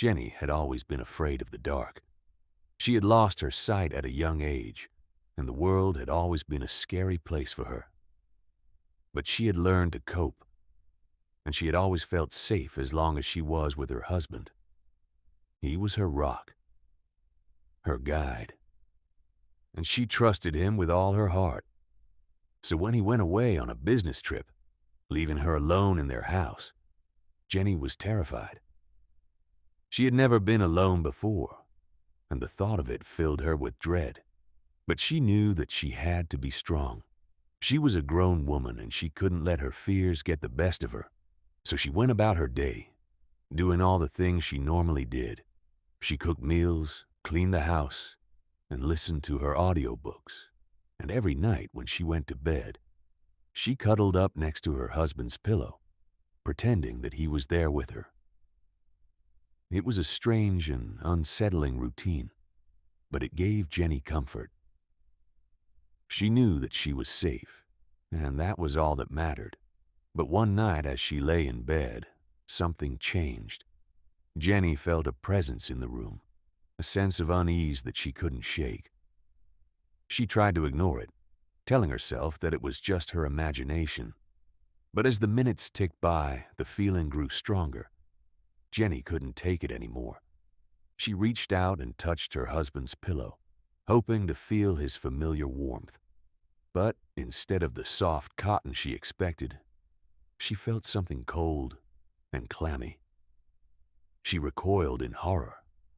Jenny had always been afraid of the dark. She had lost her sight at a young age, and the world had always been a scary place for her. But she had learned to cope, and she had always felt safe as long as she was with her husband. He was her rock, her guide, and she trusted him with all her heart. So when he went away on a business trip, leaving her alone in their house, Jenny was terrified. She had never been alone before, and the thought of it filled her with dread. But she knew that she had to be strong. She was a grown woman, and she couldn't let her fears get the best of her. So she went about her day, doing all the things she normally did. She cooked meals, cleaned the house, and listened to her audiobooks. And every night when she went to bed, she cuddled up next to her husband's pillow, pretending that he was there with her. It was a strange and unsettling routine, but it gave Jenny comfort. She knew that she was safe, and that was all that mattered. But one night as she lay in bed, something changed. Jenny felt a presence in the room, a sense of unease that she couldn't shake. She tried to ignore it, telling herself that it was just her imagination. But as the minutes ticked by, the feeling grew stronger. Jenny couldn't take it anymore. She reached out and touched her husband's pillow, hoping to feel his familiar warmth. But instead of the soft cotton she expected, she felt something cold and clammy. She recoiled in horror,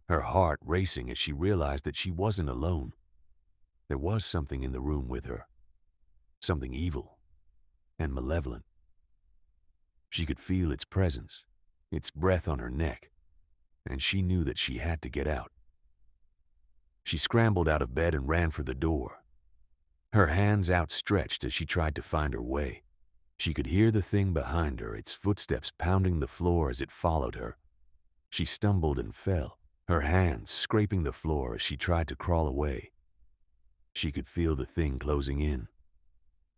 her heart racing as she realized that she wasn't alone. There was something in the room with her, something evil and malevolent. She could feel its presence, its breath on her neck, and she knew that she had to get out. She scrambled out of bed and ran for the door, her hands outstretched as she tried to find her way. She could hear the thing behind her, its footsteps pounding the floor as it followed her. She stumbled and fell, her hands scraping the floor as she tried to crawl away. She could feel the thing closing in,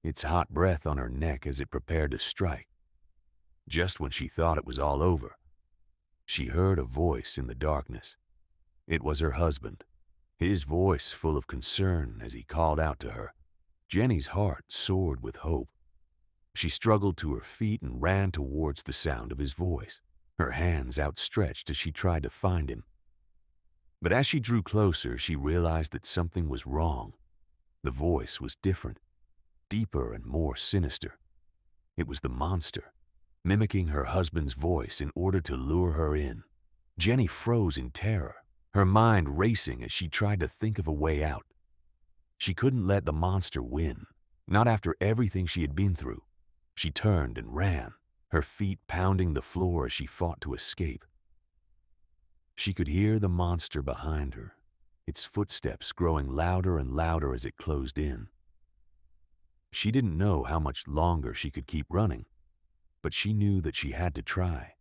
its hot breath on her neck as it prepared to strike. Just when she thought it was all over, she heard a voice in the darkness. It was her husband, his voice full of concern as he called out to her. Jenny's heart soared with hope. She struggled to her feet and ran towards the sound of his voice, her hands outstretched as she tried to find him. But as she drew closer, she realized that something was wrong. The voice was different, deeper and more sinister. It was the monster, mimicking her husband's voice in order to lure her in. Jenny froze in terror, her mind racing as she tried to think of a way out. She couldn't let the monster win, not after everything she had been through. She turned and ran, her feet pounding the floor as she fought to escape. She could hear the monster behind her, its footsteps growing louder and louder as it closed in. She didn't know how much longer she could keep running, but she knew that she had to try.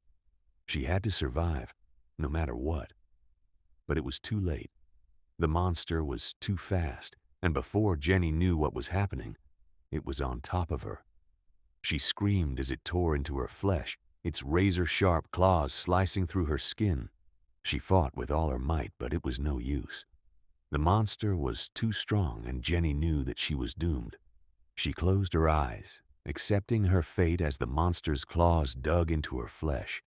She had to survive, no matter what. But it was too late. The monster was too fast, and before Jenny knew what was happening, it was on top of her. She screamed as it tore into her flesh, its razor-sharp claws slicing through her skin. She fought with all her might, but it was no use. The monster was too strong, and Jenny knew that she was doomed. She closed her eyes, accepting her fate as the monster's claws dug into her flesh.